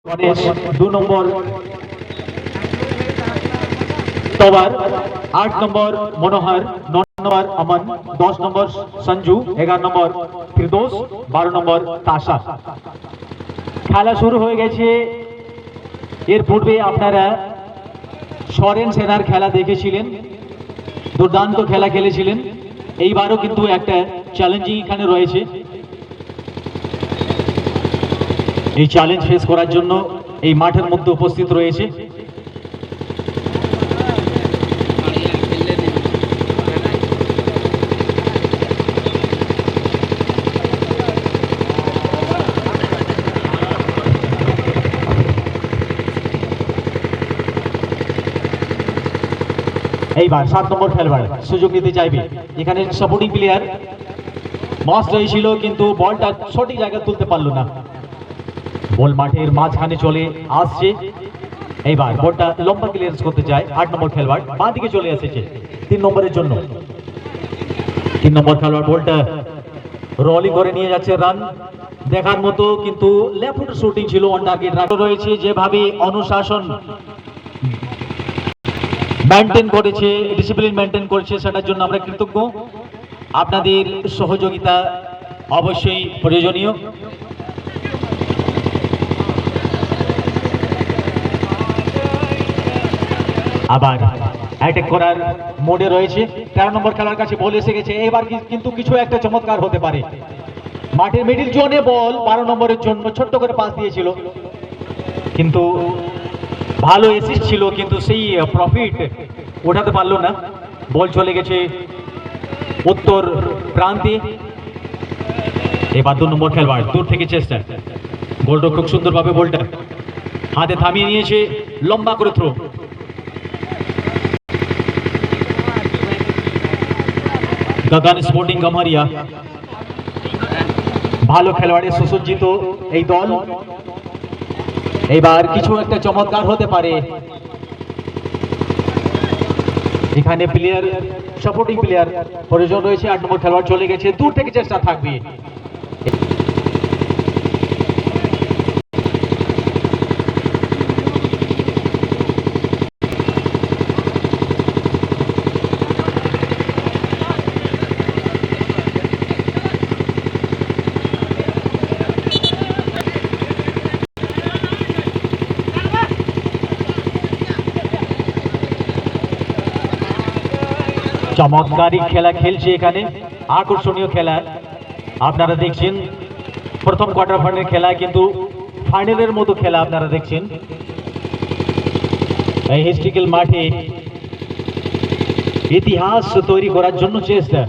গণেশ 2 নম্বর तोवर 8 नंबर मनोहर 9 नंबर अमन 10 number Sanju 11 number फिरदौस 12 number ताशा খেলা শুরু হয়ে গেছে। এর পূর্বে আপনারা সরেন সেনার খেলা দেখেছিলেন, দুর্দান্ত খেলা খেলেছিলেন। এইবারও কিন্তু একটা চ্যালেঞ্জিং এখানে রয়েছে। এই চ্যালেঞ্জ ফেস করার জন্য এই মাঠের মধ্যে উপস্থিত রয়েছে এইবার 7 নম্বর খেলোয়াড় সুযোগ নিতে চাইবে। এখানে সাপোর্টিং প্লেয়ার মাস্ট হয়েছিল, কিন্তু বলটা সঠিক জায়গায় তুলতে পারলো না। বল মাঠের মাঝখানে চলে আসছে। এইবার বলটা লম্বা ক্লিয়ারেন্স করতে চায় 8 নম্বর খেলোয়াড়, বাঁ দিকে চলে এসেছে 3 নম্বরের জন্য। 3 নম্বর খেলোয়াড় বলটা রোলিং করে নিয়ে যাচ্ছে, রান দেখার মতো, কিন্তু লেফট ফুট শুটিং ছিল, অন টার্গেট রাখা রয়েছে। যেভাবে অনুশাসন মেনটেন করেছে, ডিসিপ্লিন মেনটেন করেছে, সেটার জন্য আমরা কৃতজ্ঞ। আপনাদের সহযোগিতা অবশ্যই প্রয়োজনীয়। আবার অ্যাটাক করার মোডে রয়েছে। 13 নম্বর খেলার কাছে বল এসে গেছে। এবার কিন্তু কিছু একটা চমৎকার হতে পারে। মাঠের মিডিল জোনে বল 12 নম্বরের জন্য ছোট্ট করে পাস দিয়েছিল, কিন্তু ভালো অ্যাসিস্ট ছিল, কিন্তু সেই প্রফিট ওঠাতে পারলো না। বল চলে গেছে উত্তর প্রান্তে। এবার 2 নম্বর খেলোয়াড় দূর থেকে চেষ্টা, গোলরক্ষক সুন্দরভাবে বলটা হাতে থামিয়ে নিয়েছে, লম্বা করে থ্রো। গগন স্পোর্টিং গামারিয়া ভালো খেলোয়াড়ের সুসজ্জিত এই দল। এবার কিছু একটা চমৎকার হতে পারে। এখানে প্লেয়ার সাপোর্টিং প্লেয়ার প্রয়োজন রয়েছে। 8 নম্বর খেলোয়াড় চলে গেছে, দূর থেকে চেষ্টা থাকবে। চমৎকারী খেলা খেলছে এখানে, আকর্ষণীয় খেলা আপনারা দেখছেন। প্রথম কোয়ার্টার ফাইনাল খেলা, কিন্তু ফাইনালের মতো খেলা আপনারা দেখছেন। এই হিস্ট্রিক্যাল মাঠে ইতিহাস তৈরি করার জন্য চেষ্টা।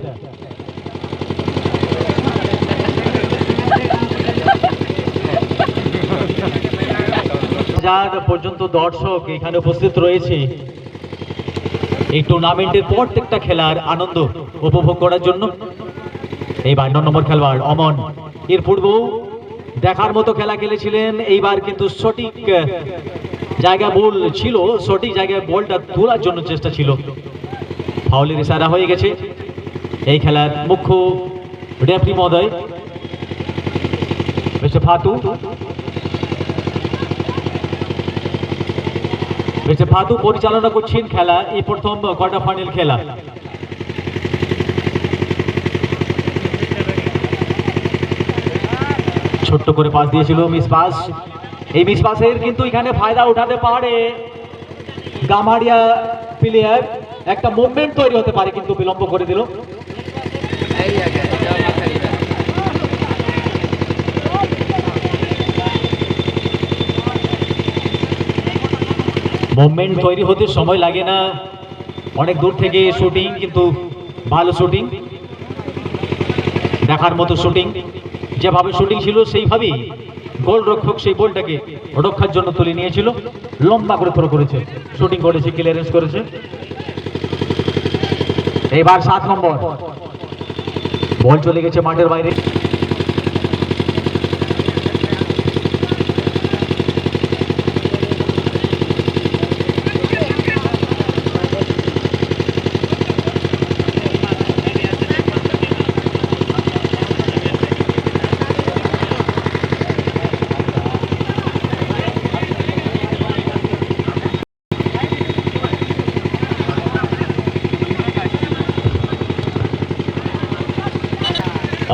হাজার পর্যন্ত দর্শক এখানে উপস্থিত রয়েছে এই টুর্নামেন্টের প্রত্যেকটা খেলার আনন্দ উপভোগ করার জন্য। এইবার 9 নম্বর খেলোয়াড় অমন এর পূর্বেও দেখার মতো খেলা খেলেছিলেন। এইবার কিন্তু সঠিক জায়গা বল ছিল, সঠিক জায়গায় বলটা তোলার জন্য চেষ্টা ছিল। ফাউলের ইশারা হয়ে গেছে। এই খেলার মুখ্য রেফারি মহোদয় মিস্টার ফাতু পরিচালনা করছেন খেলা, এই প্রথম কোয়ার্টার ফাইনাল খেলা। ছোট্ট করে পাস দিয়েছিল, মিস পাস। এই মিস পাসের কিন্তু এখানে ফায়দা উঠাতে পারে গামারিয়া প্লেয়ার। একটা মুভমেন্ট তৈরি হতে পারে, কিন্তু বিলম্ব করে দিল। মুভমেন্ট তৈরি হতে সময় লাগে না, অনেক দূর থেকে শুটিং, কিন্তু ভালো শুটিং, দেখার মতো শুটিং। যেভাবে শুটিং ছিল সেইভাবেই গোলরক্ষক সেই বলটাকে রক্ষার জন্য তুলে নিয়েছিল, লম্বা করে থ্রো করেছে, শুটিং করেছে, ক্লিয়ারেন্স করেছে। এবার 7 নম্বর বল চলে গেছে মাঠের বাইরে।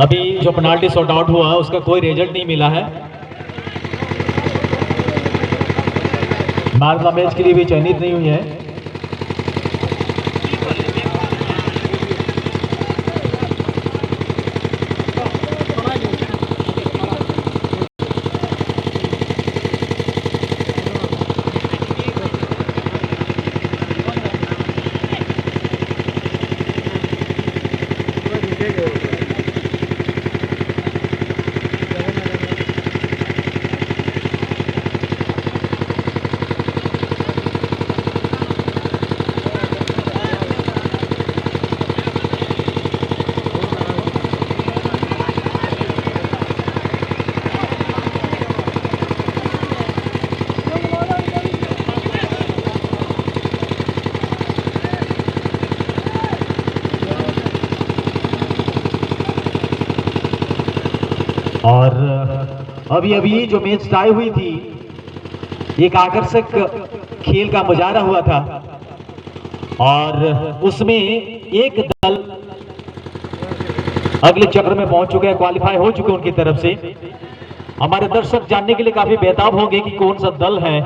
अभी जो पेनाल्टी शॉट आउट हुआ उसका कोई रिजल्ट नहीं मिला है। मैन ऑफ द मैच के लिए भी चयनित नहीं हुई है। और अभी अभी जो मैच टाई हुई थी, एक आकर्षक खेल का मुजाहरा हुआ था और उसमें एक दल अगले चक्र में पहुंच चुके हैं, क्वालिफाई हो चुके उनकी तरफ से। हमारे दर्शक जानने के लिए काफी बेताब होंगे कि कौन सा दल है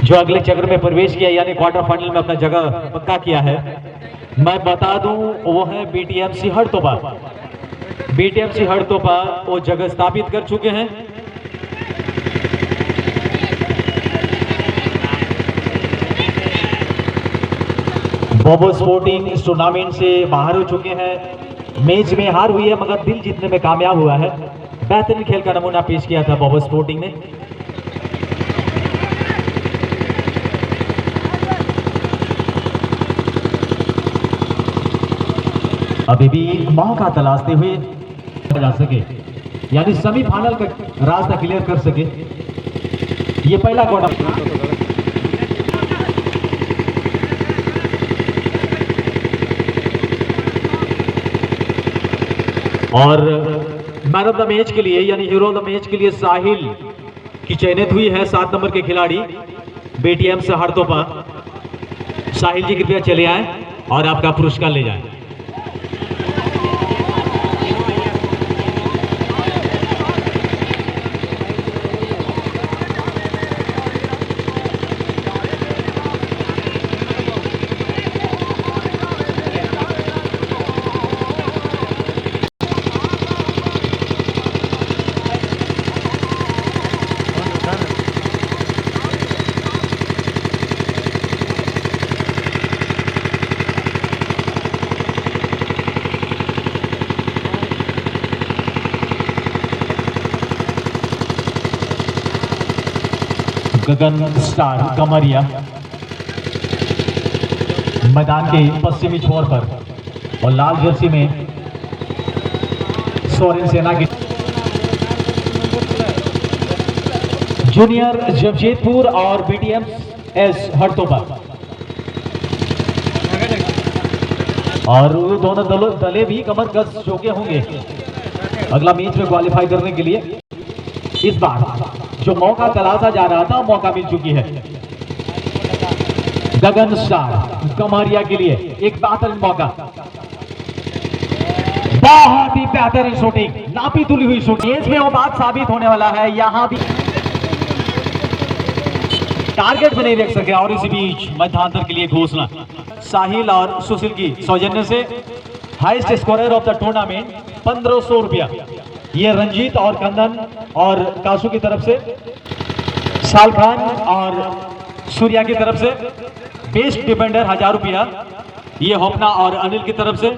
जो अगले चक्र में प्रवेश किया, यानी क्वार्टर फाइनल में अपना जगह पक्का किया है। मैं बता दूं वो है बीटीएमसी हरतोपा। बीटीएमसी हरतोपा वो जगह स्थापित कर चुके हैं। बोबो स्पोर्टिंग इस टूर्नामेंट से बाहर हो चुके हैं। मैच में हार हुई है मगर दिल जीतने में कामयाब हुआ है। बेहतरीन खेल का नमूना पेश किया था बोबो स्पोर्टिंग ने। अभी भी मौका तलाशते हुए जा सके, यानी सेमीफाइनल का रास्ता क्लियर कर सके। ये पहला क्वार्टर और मैन ऑफ द मैच के लिए यानी हीरो ऑफ द मैच के लिए साहिल की चयनित हुई है 7 नंबर के खिलाड़ी बीटीएम से हरतोपा। साहिल जी कृपया चले आए और आपका पुरस्कार ले जाएं। गगन स्टार कमरिया मैदान के पश्चिमी छोर पर और लाल जर्सी में सोरेन सेना की जूनियर जमशेदपुर और बीटीएम एस हरतोपा। और वो दोनों दले भी कमर कस चौके होंगे अगला मैच में क्वालिफाई करने के लिए। इस बार जो मौका तलाशा जा रहा था मौका मिल चुकी है गगन स्टार कमरिया के लिए। एक बेहतरीन मौका, बहुत ही बेहतरीन शूटिंग, नापी तुली हुई शूटिंग। इसमें वो बात साबित होने वाला है। यहां भी टारगेट में नहीं देख सके और इसी बीच मध्यांतर के लिए घोषणा साहिल और सुशील की सौजन्य से highest scorer of the tournament 1500 रुपया। ये रंजीत और कंदन और कासू की तरफ से, साल खान और सूर्या की तरफ से बेस्ट डिफेंडर 1000 रुपया। ये होपना और अनिल की तरफ से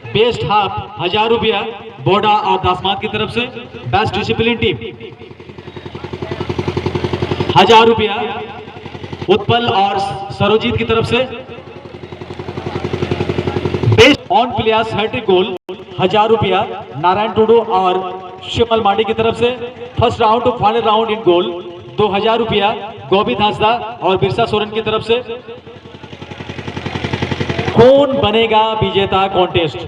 बेस्ट हाफ 1000 रुपया। बोडा और दासमात की तरफ से बेस्ट डिसिप्लिन टीम 1000 रुपया। उत्पल और सरोजीत की तरफ से बेस्ट ऑन प्लेयर्स हैट्रिक गोल 1000 रुपया। नारायण टुडू और शिमल मांडी की तरफ से first round to final round इन गोल 2000 रुपया। गोविंद हांसदा और बिरसा सोरेन की तरफ से कौन बनेगा विजेता कॉन्टेस्ट।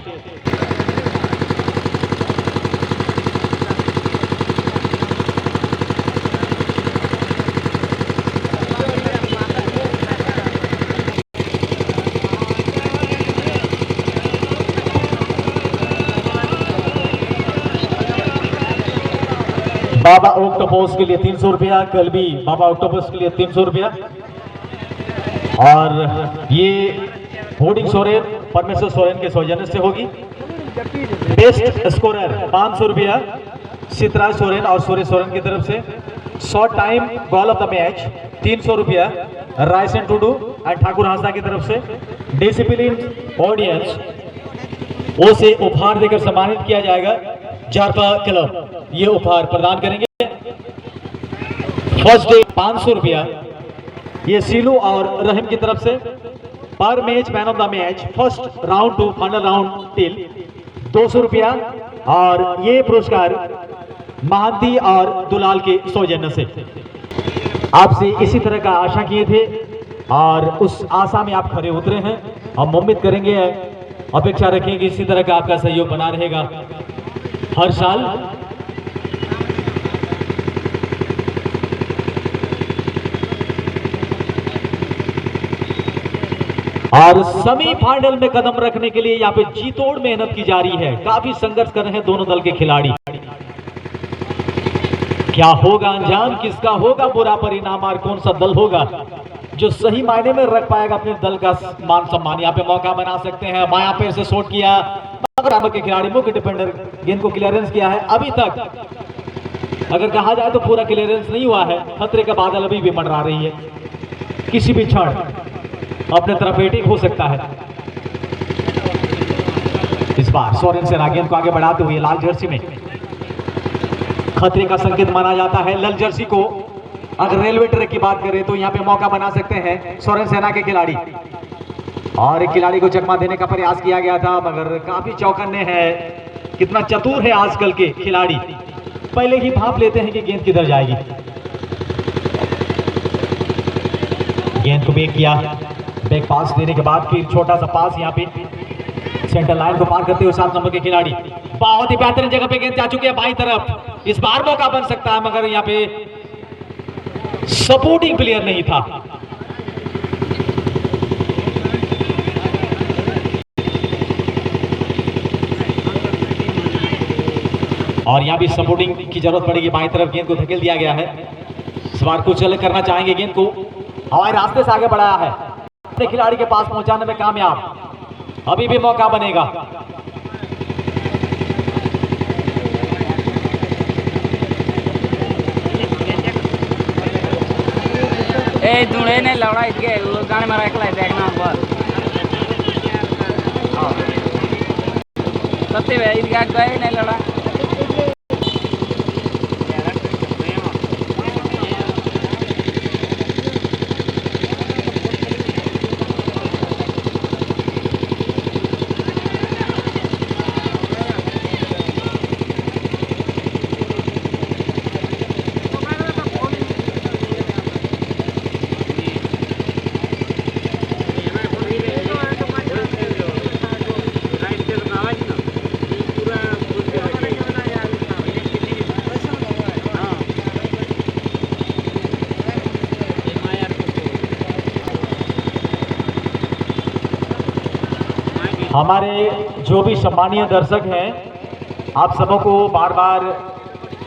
बाबा ऑक्टोपस के लिए 300 रुपया, कलबी बाबा ऑक्टोपस के लिए 300 रुपया। और ये होर्डिंग सोरेन परमेश्वर सोरेन के सौजन्य से होगी। बेस्ट स्कोरर 500 रुपया सितराज सोरेन और सुरेश सोरेन की तरफ से। Short time goal of the match 300 रुपया रायसेन टुडू एंड ठाकुर हांसदा की तरफ से। डिसिप्लिन ऑडियंस ओ से उपहार देकर सम्मानित किया जाएगा। जारपा क्लब ये उपहार प्रदान करेंगे। फर्स्ट डे 500 रुपया ये सीलू और रहीम की तरफ से। पर match man of the match first round to final round till 200 रुपया। और ये पुरस्कार महांती और दुलाल के सौजन्य से। आपसे इसी तरह का आशा किए थे और उस आशा में आप खरे उतरे हैं। हम उम्मीद करेंगे, अपेक्षा रखेंगे इसी तरह का आपका सहयोग बना रहेगा हर साल। और सेमीफाइनल में कदम रखने के लिए यहाँ पे जीतोड़ मेहनत की जा रही है। काफी संघर्ष कर रहे हैं दोनों दल के खिलाड़ी। क्या होगा अंजाम, किसका होगा बुरा परिणाम और कौन सा दल होगा जो सही मायने में रख पाएगा अपने दल का मान सम्मान। यहाँ पे मौका बना सकते हैं। माया पे से शॉट किया मगर के खिलाड़ी मुख्य डिफेंडर गेंद को क्लियरेंस किया है। अभी तक अगर कहा जाए तो पूरा क्लियरेंस नहीं हुआ है। खतरे का बादल अभी भी मंडरा रही है। किसी भी क्षण अपने तरफ एटिंग हो सकता है। इस बार सोरेन से गेंद को आगे बढ़ाते हुए लाल जर्सी में खतरे का संकेत माना जाता है। लाल जर्सी को अगर रेलवे ट्रैक की बात करें तो यहाँ पे मौका बना सकते हैं सोरेन सेना के खिलाड़ी। और एक खिलाड़ी को चकमा देने का प्रयास किया गया था मगर काफी चौकन्ने हैं। कितना चतुर है आजकल के खिलाड़ी, पहले ही भाप लेते हैं कि गेंद किधर जाएगी। गेंद को बैक किया, बैक पास देने के बाद फिर छोटा सा पास यहाँ पे सेंटर लाइन को पार करते हुए 7 नंबर के खिलाड़ी बहुत ही बेहतरीन जगह पे गेंद जा चुकी है बाईं तरफ। इस बार मौका बन सकता है मगर यहाँ पे सपोर्टिंग प्लेयर नहीं था। और यहां भी सपोर्टिंग की जरूरत पड़ेगी। बाईं तरफ गेंद को धकेल दिया गया है। इस बार कुछ अलग करना चाहेंगे। गेंद को हवाई रास्ते से आगे बढ़ाया है, अपने खिलाड़ी के पास पहुंचाने में कामयाब। अभी भी मौका बनेगा। ए दुड़े ने लौड़ा इसके वो गाने में रख लाए देखना पर सत्य है इसका गए नहीं लौड़ा। हमारे जो भी सम्मानीय दर्शक हैं, आप सबों को बार बार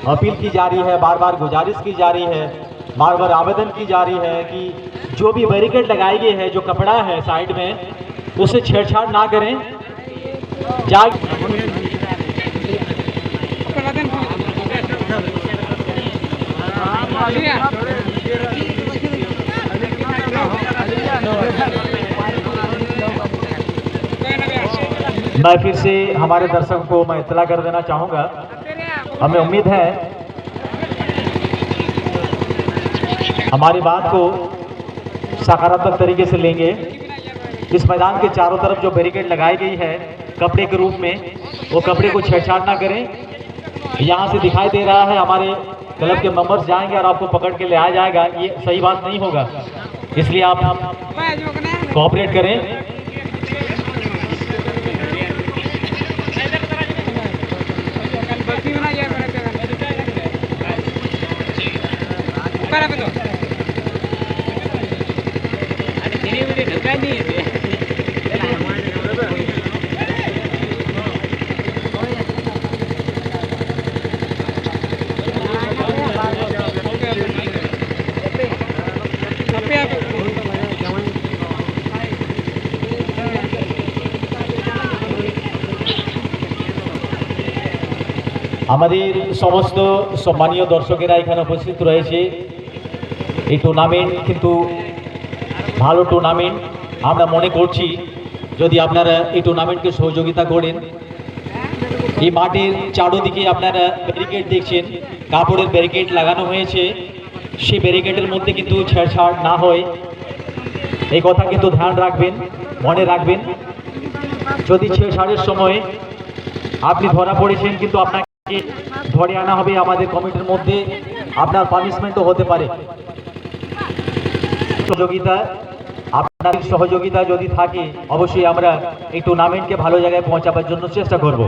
अपील की जा रही है, बार बार गुजारिश की जा रही है, बार बार आवेदन की जा रही है कि जो भी बैरिकेड लगाई गई है, जो कपड़ा है साइड में, उसे छेड़छाड़ ना करें। मैं फिर से हमारे दर्शकों को मैं इत्तला कर देना चाहूँगा, हमें उम्मीद है हमारी बात को सकारात्मक तरीके से लेंगे। इस मैदान के चारों तरफ जो बैरिकेड लगाई गई है कपड़े के रूप में, वो कपड़े को छेड़छाड़ ना करें। यहाँ से दिखाई दे रहा है हमारे क्लब के मेंबर्स जाएंगे और आपको पकड़ के ले आया जाएगा, ये सही बात नहीं होगा, इसलिए आप कोऑपरेट करें। আমাদের সমস্ত সম্মানীয় দর্শকেরা এখানে উপস্থিত রয়েছে। এই টুর্নামেন্ট কিন্তু ভালো টুর্নামেন্ট। আমরা মনে করছি যদি আপনারা এই টুর্নামেন্টকে সহযোগিতা করেন। এই মাঠের চারদিকে আপনারা ব্যারিকেড দেখছেন, কাপড়ের ব্যারিকেড লাগানো হয়েছে। সেই ব্যারিকেডের মধ্যে কিন্তু ছেড়ছাড় না হয়, এই কথা কিন্তু ধ্যান রাখবেন, মনে রাখবেন। যদি ছেড়ছাড়ের সময় আপনি ধরা পড়েছেন, কিন্তু আপনাকে ধরে আনা হবে আমাদের কমিটির মধ্যে, আপনার পানিশমেন্টও হতে পারে। সহযোগিতা, আপনার সহযোগিতা যদি থাকে অবশ্যই আমরা এই টুর্নামেন্টকে ভালো জায়গায় পৌঁছাবার জন্য চেষ্টা করব।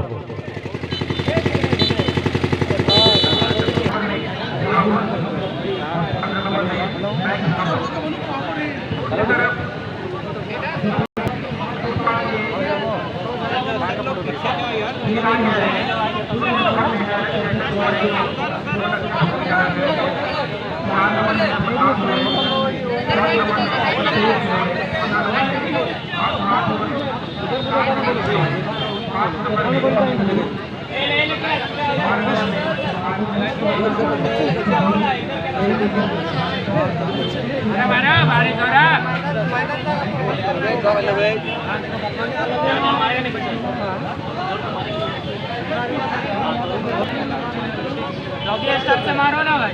मारो ना भाई